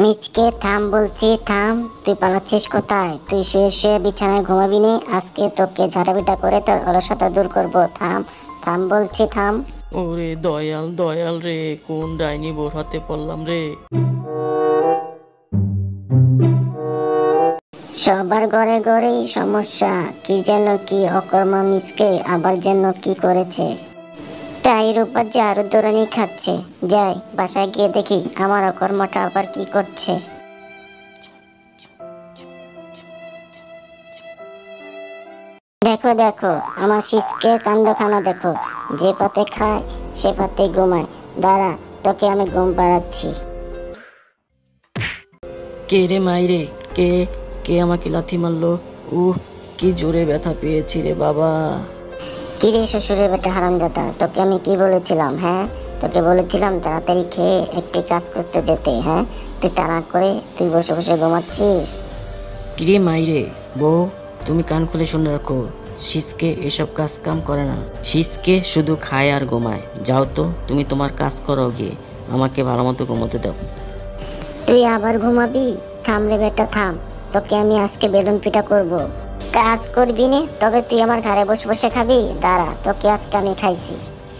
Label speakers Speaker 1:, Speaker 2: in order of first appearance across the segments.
Speaker 1: মিচকে থাম বলছি, থাম। তুই পালাচ্ছিস কোথায়? তুই শুয়ে শুয়ে বিছানায় ঘুমাবি নে? আজকে তোকে ঝাঁটাপিটা করে তোর অলসতা দূর করবো। থাম, থাম বলছি, থাম।
Speaker 2: ওরে দয়াল দয়াল রে, কোন ডাইনি বোর হাতে পড়লাম রে।
Speaker 1: সবার ঘরে ঘরেই সমস্যা। কি যেন কি অকর্মা মিচকে আবার যেন কি করেছে। তাইর উপর যে আরো দৌড়ানি খাচ্ছে। যাই বাসায় গিয়ে দেখি আমার অকর্মটা আবার কি করছে। দেখো দেখো, আমার শিসকে কাণ্ডখানা দেখো। যে পাতে খায় সে পাতে ঘুমায়। দাঁড়া, তোকে আমি ঘুম পাড়াচ্ছি।
Speaker 2: কে রে মাইরে? কে কে আমাকে লাথি মারলো? উহ, কি জোরে ব্যথা পেয়েছি রে বাবা।
Speaker 1: কিরে শ্বশুরের বেটা হারামজাদা, তোকে আমি কি বলেছিলাম? হ্যাঁ, তোকে বলেছিলাম তাড়াতাড়ি খেয়ে একটি কাজ করতে যেতে। হ্যাঁ, তুই তা না করে তুই বসে বসে ঘুমাচ্ছিস।
Speaker 2: কিরে মাইরে বউ, তুমি কান খুলে শুনে রাখো। শিসকে এসব কাজ কাম করে না। শিসকে শুধু খায় আর ঘুমায়। যাও তো, তুমি তোমার কাজ করো গিয়ে। আমাকে ভালো মতো ঘুমোতে দাও।
Speaker 1: তুই আবার ঘুমাবি? থাম রে বেটা, থাম। তোকে আমি আজকে বেলুন পিঠা করব। কাজ করবি নে, তবে তুই আমার ঘরে বসে বসে খাবি। দাঁড়া, তোকে আজকে আমি খাইছি।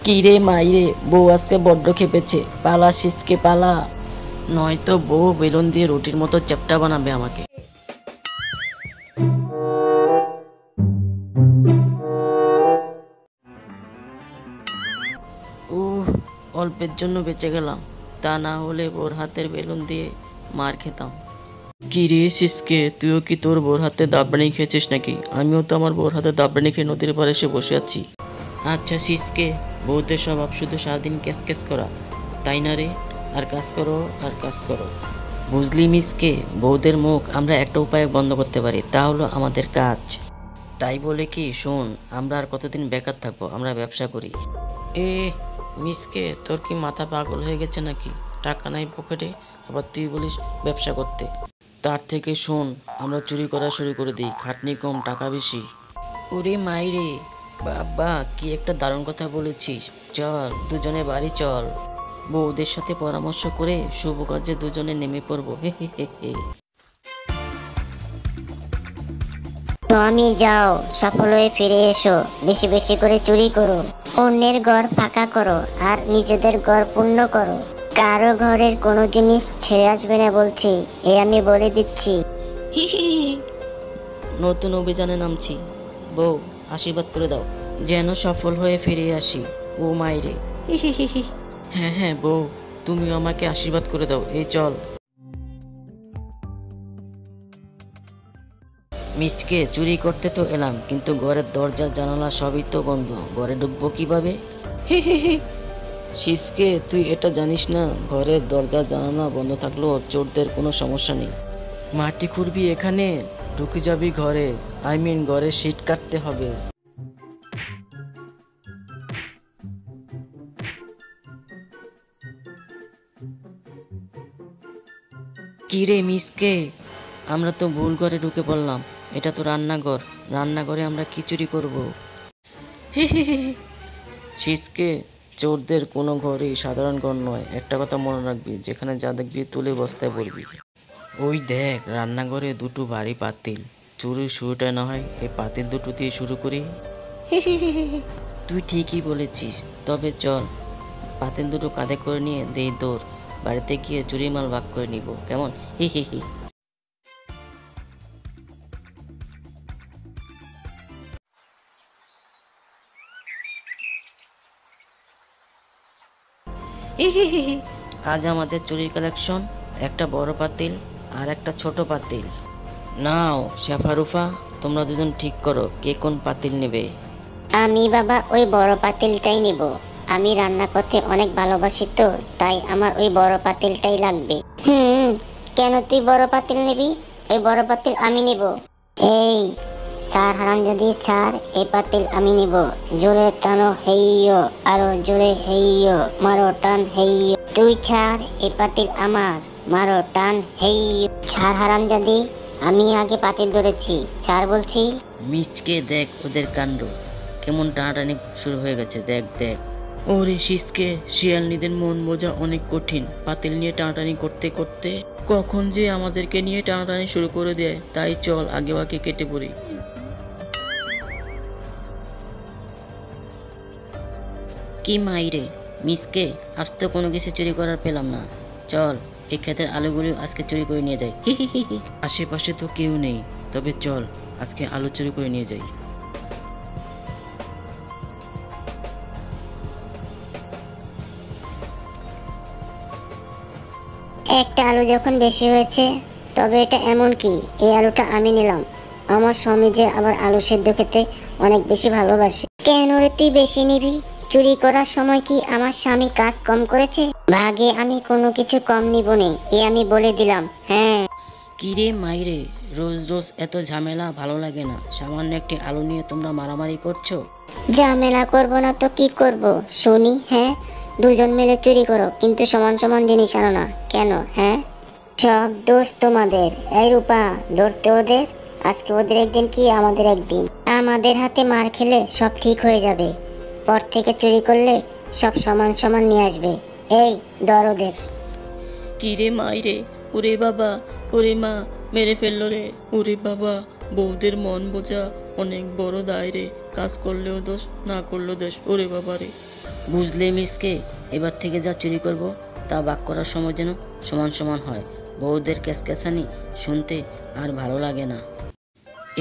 Speaker 2: কিরে মাইরে, বউ আজকে বড্ড খেপেছে। পালা শিসকে পালা, নয়তো বউ বেলুন দিয়ে রুটির মতো চ্যাপ্টা বানাবে আমাকে। উহ, অল্পের জন্য বেঁচে গেলাম। তা না হলে বোর হাতের বেলুন দিয়ে মার খেতাম। কি রে শিসকে, তুইও কি তোর বোর হাতে দাবড়ানি খেয়েছিস নাকি? আমিও তো আমার বোর হাতে দাবড়ানি খেয়ে নদীর পাড়ে এসে বসে আছি। আচ্ছা শিসকে, বউদের স্বভাব শুধু সারাদিন ক্যাস ক্যাস করা, তাই না রে? আর কাজ করো আর কাজ করো। বুঝলি মিসকে, বউদের মুখ আমরা একটা উপায়ে বন্ধ করতে পারি, তা হলো আমাদের কাজ। তাই বলে কি শোন, আমরা আর কতদিন বেকার থাকবো, আমরা ব্যবসা করি। এ মিসকে, তোর কি মাথা পাগল হয়ে গেছে নাকি? টাকা নাই পকেটে, আবার তুই বলিস ব্যবসা করতে। তার থেকে শোন, আমরা চুরি করা শুরু করে দিই, খাটনি কম টাকা বেশি। ওরে মাইরে বাবা, কি একটা দারুণ কথা বলেছিস। চল দুজনে বাড়ি চল, বউদের সাথে পরামর্শ করে শুভ কাজে দুজনে নেমে পড়বো। হে হে হে হে।
Speaker 1: তো আমি যাও, সফল হয়ে ফিরে এসো। বেশি বেশি করে চুরি করো, অন্যের ঘর ফাঁকা করো, আর নিজেদের ঘর পূর্ণ করো। কারো ঘরের কোনো জিনিস ছেড়ে আসবে না বলছি, এ আমি বলে দিচ্ছি।
Speaker 2: হি হি হি। নতুন অভিযানে নামছি, বউ আশীর্বাদ করে দাও যেন সফল হয়ে ফিরে আসি। ও মাইরে, হি হি হি হি। হ্যাঁ হ্যাঁ বউ, তুমিও আমাকে আশীর্বাদ করে দাও। এই চল। মিচকে, চুরি করতে তো এলাম, কিন্তু ঘরের দরজা জানালা সবই তো বন্ধ, ঘরে ঢুকবো কিভাবে? হি হি হি। শিসকে, তুই এটা জানিস না, ঘরের দরজা জানালা বন্ধ থাকলেও চোরদের কোনো সমস্যা নেই। মাটি খুঁড়বি এখানে, ঢুকে যাবি ঘরে, ঘরে শীট কাটতে হবে। কি রে মিসকে, আমরা তো ভুল ঘরে ঢুকে পড়লাম। এটা তো রান্নাঘর, রান্নাঘরে আমরা খিচুড়ি করব। হি হি হি হি। শিসকে, চোরদের কোনো ঘরই সাধারণ ঘর নয়, একটা কথা মনে রাখবি, যেখানে যা দেখবি তুলে বস্তায় পড়বি। ওই দেখ, রান্নাঘরে দুটো ভারী পাতিল। চুরির শুরুটা না হয় এই পাতিল দুটো দিয়ে শুরু করি। হি হি হি হি হি। তুই ঠিকই বলেছিস, তবে চল পাতিল দুটো কাঁধে করে নিয়ে দেই দৌড়, বাড়িতে গিয়ে চুরি মাল ভাগ করে নিব, কেমন? হি হি হি। হি হি হি হি। আজ আমাদের চুরির কালেকশন, একটা বড় পাতিল আর একটা ছোট পাতিল। নাও শেফারুফা, তোমরা দুজন ঠিক করো কে কোন পাতিল নেবে।
Speaker 1: আমি বাবা ওই বড় পাতিলটাই নিব। আমি রান্না করতে অনেক ভালোবাসি তো, তাই আমার ওই বড় পাতিলটাই লাগবে। কেন তুই বড় পাতিল নিবি? ওই বড় পাতিল আমি নিব। এই স্যার হারামজাদি স্যার, এই পাতিল আমি নিব। জোরে টানো হেইয়ো, আরো জোরে হেইয়ো, মারো টান হেইয়ো। তুই ছাড়, এই পাতিল আমার। মারো টান হেইয়ো। ছাড় হারামজাদি, আমি আগে পাতিল ধরেছি, ছাড় বলছি।
Speaker 2: মিচকে দেখ ওদের কাণ্ড, কেমন টানাটানি শুরু হয়ে গেছে, দেখ দেখ। ওরে শিসকে, শিয়ালনিদের মন বোঝা অনেক কঠিন, পাতিল নিয়ে টানাটানি করতে করতে কখন যে আমাদেরকে নিয়ে টানাটানি শুরু করে দেয়, তাই চল আগে বাকি কেটে পড়ি। কি মাইরে মিসকে, আজ তো কোনো কিছু চুরি করার পেলাম না। চল এই ক্ষেতের আলুগুলো আজকে চুরি করে নিয়ে যাই। আশেপাশে তো কেউ নেই, তবে চল আজকে আলু চুরি করে নিয়ে যাই।
Speaker 1: একটা আলু যখন বেশি হয়েছে, তবে এটা এমন কি, এই আলুটা আমি নিলাম। আমার স্বামী যে আবার আলু সেদ্ধ খেতে অনেক বেশি ভালোবাসে। কেন রে তুই বেশি নিবি? চুরি করার সময় কি আমার স্বামী কাজ কম করেছে? ভাগে আমি কোনো কিছু কম নিব নে, এ আমি বলে দিলাম। হ্যাঁ।
Speaker 2: কিরে মাইরে, রোজ রোজ এত ঝামেলা ভালো লাগে না। সামান্য একটি আলু নিয়ে তোমরা মারামারি করছো।
Speaker 1: ঝামেলা করবো না তো কি করব শুনি? হ্যাঁ, দুজন মিলে চুরি করো, কিন্তু সমান সমান জিনিস আনো না কেন? হ্যাঁ, সব দোষ তোমাদের। এই রূপা, ধরতে ওদের। আজকে ওদের একদিন কি আমাদের একদিন। আমাদের হাতে মার খেলে সব ঠিক হয়ে যাবে। পর থেকে চুরি করলে সব সমান সমান নিয়ে আসবে। এই ধর ওদের।
Speaker 2: কিরে মাইরে, ওরে বাবা, ওরে মা, মেরে ফেললো রে। ওরে বাবা, বউদের মন বোঝা অনেক বড় দায় রে। কাজ করলেও দোষ, না করলেও দোষ। ওরে বাবা রে। বুঝলে মিসকে, এবার থেকে যা চুরি করব তা বাক করার সময় যেন সমান সমান হয়। বউদের ক্যাসক্যাসানি শুনতে আর ভালো লাগে না।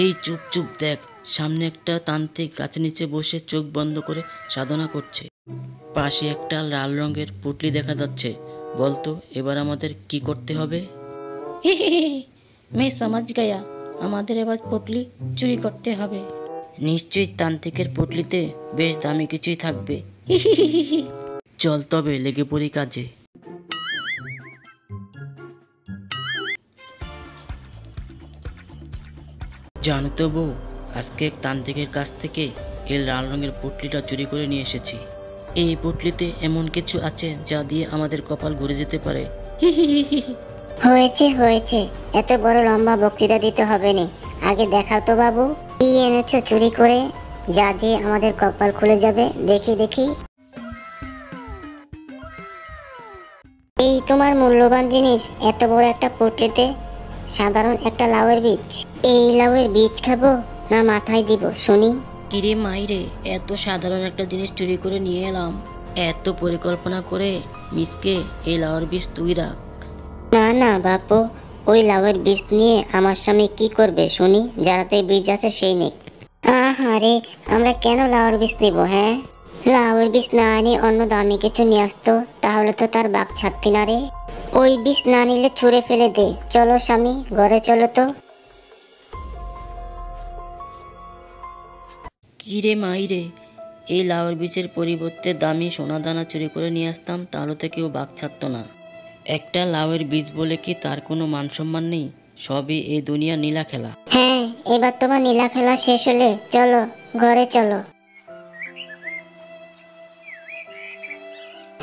Speaker 2: এই চুপ চুপ দেখ, সামনে একটা তান্ত্রিক গাছের নিচে বসে চোখ বন্ধ করে সাধনা করছে। পাশে একটা লাল রঙের পুটলি দেখা যাচ্ছে। বলতো এবার আমাদের কি করতে হবে? मैं समझ गया, আমাদের এবার পুটলি চুরি করতে হবে। নিশ্চয়ই তান্ত্রিকের পুটলিতে বেশ দামি কিছুই থাকবে। চল তবে লেগে পড়ি কাজে। জানো তো বউ, আজকে এক তান্ত্রিকের কাছ থেকে এই লাল রঙের পুটলিটা চুরি করে নিয়ে এসেছি। এই পুটলিতে এমন কিছু আছে যা দিয়ে আমাদের কপাল ঘুরে যেতে পারে।
Speaker 1: হয়েছে হয়েছে, এত বড় লম্বা বক্তৃতা দিতে হবে না। আগে দেখাও তো বাবু, কি এনেছো চুরি করে, যা দিয়ে আমাদের কপাল খুলে যাবে। দেখি দেখি। এই তোমার মূল্যবান জিনিস, এত বড় একটা পুটলিতে সাধারণ একটা লাউয়ের বীজ। এই লাউয়ের বীজ খাবো না মাথায় দিব শুনি?
Speaker 2: কিরে মাইরে, এত সাধারণ একটা জিনিস চুরি করে নিয়ে এলাম। এত পরিকল্পনা করে মিসকে, এই লাউয়ের বীজ তুই রাখ।
Speaker 1: না না বাপু, ওই লাউয়ের বীজ নিয়ে আমার স্বামী কি করবে শুনি? যারাতে বীজ আছে সেই নেই। আহারে, আমরা কেন লাউয়ের বীজ নিব? হ্যাঁ, লাউয়ের বীজ না আনি অন্য দামি কিছু নিয়ে আসতো, তাহলে তো তার বাক ছাড়তি না রে। ওই বীজ না নিলে ছুঁড়ে ফেলে দে। চলো স্বামী, ঘরে চলো তো।
Speaker 2: কিরে মাইরে, এই লাউয়ের বীজের পরিবর্তে দামি সোনা দানা চুরি করে নিয়ে আসতাম, তাহলে তো কেউ বাক ছাড়তো না। একটা লাউয়ের বীজ বলে কি তার কোনো মান সম্মান নেই? সবই এই দুনিয়া নীলা খেলা।
Speaker 1: হ্যাঁ, এবার তোমার নীলা খেলা শেষ হলে চলো ঘরে চলো।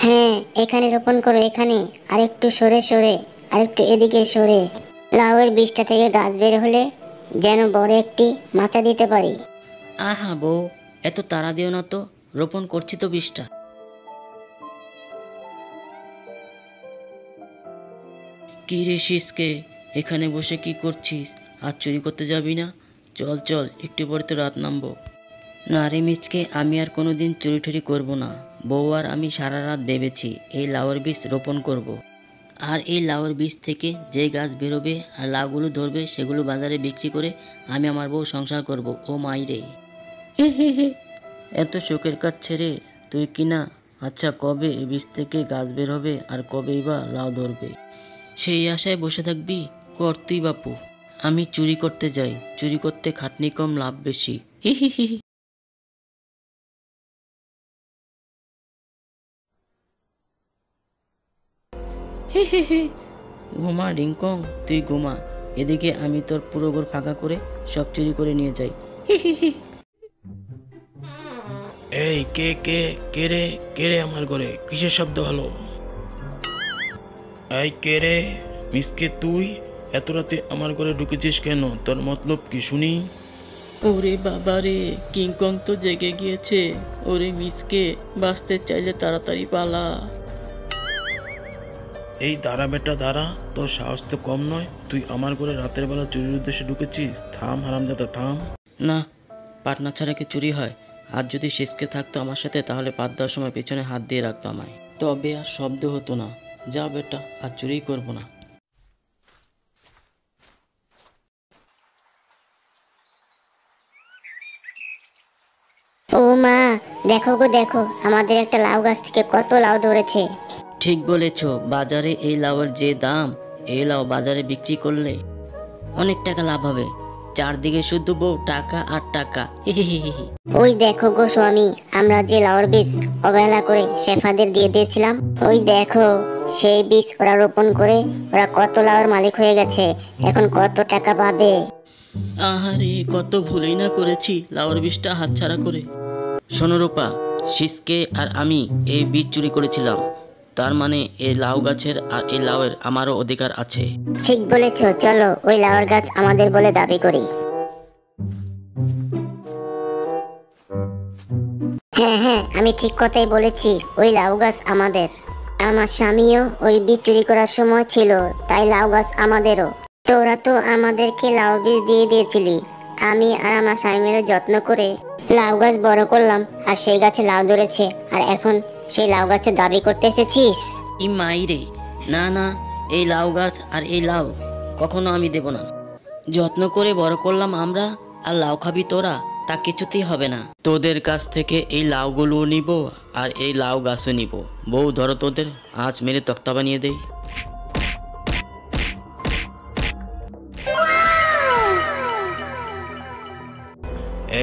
Speaker 1: হ্যাঁ, এখানে রোপণ করো, এখানে। আরেকটু সরে সরে, আরেকটু এদিকে সরে। লাউয়ের বীজটা থেকে গাছ বের হলে যেন বড় একটি মাচা দিতে পারি।
Speaker 2: আহা বউ, এত তাড়া দিও না তো, রোপণ করছি তো বীজটা। কি রে শিসকে, এখানে বসে কি করছিস? আর চুরি করতে যাবি না? চল চল, একটু পরে তো রাত নামবো। না রে মিচকে, আমি আর কোনোদিন চুরি টুরি করবো না। বউ আর আমি সারা রাত ভেবেছি এই লাউয়ের বীজ রোপণ করব। আর এই লাউয়ের বীজ থেকে যে গাছ বেরোবে আর লাউগুলো ধরবে, সেগুলো বাজারে বিক্রি করে আমি আমার বউ সংসার করব। ও মাই রে। এত শোকের কাজ ছেড়ে তুই কিনা, আচ্ছা কবে এই বীজ থেকে গাছ বের হবে আর কবেই বা লাউ ধরবে, সেই আশায় বসে থাকবি? কর তুই বাপু। আমি চুরি করতে যাই, চুরি করতে খাটনি কম, লাভ বেশি। হি হি হি। হি হি হি। ঘুমা রিংকং, তুই ঘুমা। এদিকে আমি তোর পুরো ঘর ফাঁকা করে সব চুরি করে নিয়ে যাই। হি হি হি।
Speaker 3: এই কে কে কে রে, কে রে আমার ঘরে? কিসের শব্দ হলো? এই কে রে? মিসকে, তুই এত রাতে আমার ঘরে ঢুকেছিস কেন? তোর মতলব কি শুনি?
Speaker 2: ওরে বাবা রে, কিংকং তো জেগে গিয়েছে। ওরে মিসকে, বাঁচতে চাইলে তাড়াতাড়ি পালা।
Speaker 3: এই দাঁড়া বেটা দাঁড়া, তোর সাহস তো কম নয়। তুই আমার ঘরে রাতের বেলা চুরির উদ্দেশ্যে ঢুকেছিস? থাম হারামজাদা থাম।
Speaker 2: না, পাটনা ছাড়া কি চুরি হয়? আর যদি সিসকে থাকতো আমার সাথে তাহলে পাত দেওয়ার সময় পেছনে হাত দিয়ে রাখতো আমায়, তবে আর শব্দ হতো না। যা বেটা, আর চুরি করবো না।
Speaker 1: ও মা, দেখো গো দেখো, আমাদের একটা লাউ গাছ থেকে কত লাউ ধরেছে।
Speaker 2: ঠিক বলেছ, বাজারে এই লাউয়ের যে দাম, এই লাউ বাজারে বিক্রি করলে অনেক টাকা লাভ হবে। চারদিকে শুধু বউ, টাকা আর টাকা। হিহিহিহি।
Speaker 1: ওই দেখো গো স্বামী, আমরা যে লাউর বীজ অবহেলা করে শেফাদের দিয়ে দিয়েছিলাম, ওই দেখো সেই বীজ ওরা রোপণ করে ওরা কত লাউর মালিক হয়ে গেছে। এখন কত টাকা পাবে।
Speaker 2: আহারে, কত ভুলই না করেছি লাউর বীজটা হাতছাড়া করে। শোনো রূপা, সিসকে আর আমি এই বীজ চুরি করেছিলাম। তার মানে এই লাউ গাছের আর এই লাউয়ের আমারও অধিকার আছে।
Speaker 1: ঠিক বলেছো, চলো ওই লাউর গাছ আমাদের বলে দাবি করি। হ্যাঁ হ্যাঁ, আমি ঠিক কথাই বলেছি, ওই লাউ গাছ আমাদের। আমার স্বামীও ওই বীজ চুরি করার সময় ছিল, তাই লাউ গাছ আমাদেরও। তোরা তো আমাদেরকে লাউ বীজ দিয়ে দিয়েছিলি, আমি আর আমার স্বামী মিলে যত্ন করে লাউ গাছ বড় করলাম, আর সেই গাছে লাউ ধরেছে, আর এখন সেই লাউ গাছের দাবি করতে এসেছিস?
Speaker 2: ই মাইরে, না না, এই লাউ গাছ আর এই লাউ কখনো আমি দেব না। যত্ন করে বড় করলাম আমরা, আর লাউ খাবি তোরা, তা কিছুতেই হবে না। তোদের কাছ থেকে এই লাউগুলোও নিব আর এই লাউ গাছও নিব। বউ ধরো, তোদের আজ মেরে তক্তা বানিয়ে দেই।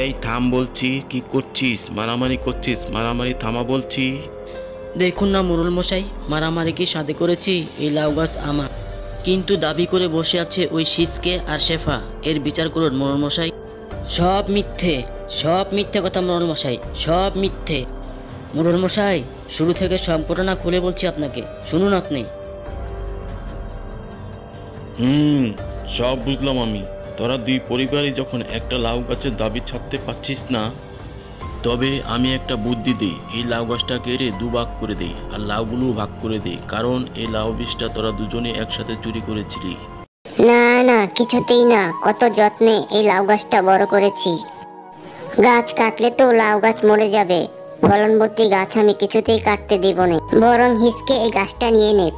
Speaker 3: এই থাম বলছি, কি করছিস? মারামারি করছিস? মারামারি থামা বলছি।
Speaker 2: দেখুন না মোড়ল মশাই, মারামারি কি সাথে করেছি? এই লাউ গাছ আমার, কিন্তু দাবি করে বসে আছে ওই সিসকে আর শেফা। এর বিচার করুন মোড়ল মশাই। সব মিথ্যে, সব মিথ্যে কথা মোড়ল মশাই, সব মিথ্যে। মোড়ল মশাই, শুরু থেকে সব ঘটনা খুলে বলছি আপনাকে, শুনুন আপনি।
Speaker 3: সব বুঝলাম আমি। তোরা দুই পরিবারই যখন একটা লাউ গাছের দাবি ছাড়তে পারছিস না, তবে আমি একটা বুদ্ধি দিই। এই লাউ গাছটা কেড়ে দুভাগ করে দেই আর লাউগুলো ভাগ করে দেই, কারণ এই লাউ বীজটা তোরা দুজনে একসাথে চুরি করেছিলি।
Speaker 1: না না, কিছুতেই না, কত যত্নে এই লাউ গাছটা বড় করেছি। গাছ কাটলে তো লাউ গাছ মরে যাবে, ফলনবতী গাছ আমি কিছুতেই কাটতে দিব না, বরং হিসকে এই গাছটা নিয়ে নে।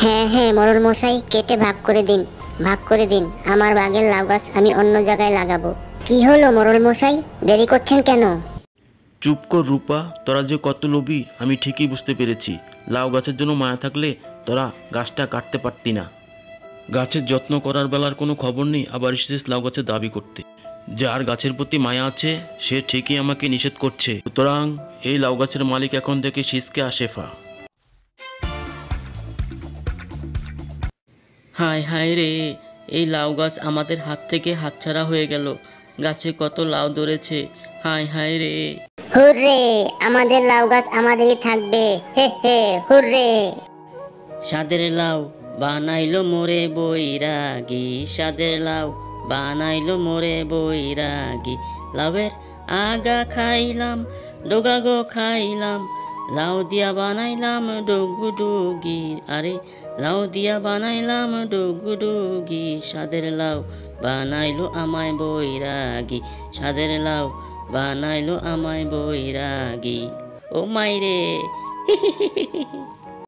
Speaker 1: হ্যাঁ হ্যাঁ মোড়ল মশাই, কেটে ভাগ করে দিন, ভাগ করে দিন। আমার বাগের লাউ গাছ আমি অন্য জায়গায় লাগাবো। কি হলো মোড়ল মশাই, দেরি করছেন কেন?
Speaker 3: চুপ কর রূপা, তোরা যে কত লোভী আমি ঠিকই বুঝতে পেরেছি। লাউ গাছের জন্য মায়া থাকলে তোরা গাছটা কাটতে পারতি না। গাছের যত্ন করার বেলার কোনো খবর নেই, আবার এসেছিস লাউ গাছের দাবি করতে। যার গাছের প্রতি মায়া আছে সে ঠিকই আমাকে নিষেধ করছে। সুতরাং এই লাউ গাছের মালিক এখন থেকে সিসকে আশেফা।
Speaker 2: হায় হায় রে, এই লাউ গাছ আমাদের হাত থেকে হাতছাড়া হয়ে গেল। গাছে কত লাউ ধরেছে, হায় হায় রে।
Speaker 1: হুররে, আমাদের লাউ গাছ আমাদেরই থাকবে, হে হে হুররে।
Speaker 2: সাদের লাউ বানাইলো মোরে বৈরাগী, সাদের লাউ বানাইলো মোরে বৈরাগী। লাউয়ের আগা খাইলাম, ডোগা গো খাইলাম, লাউ দিয়া বানাইলাম ডুগডুগি। আরে, লাউ দিয়া বানাইলাম ডুগডুগি। সাদের লাউ বানাইলো আমায় বৈরাগী, সাদের লাউ বানাইলো আমায় বৈরাগী। ও মাইরে।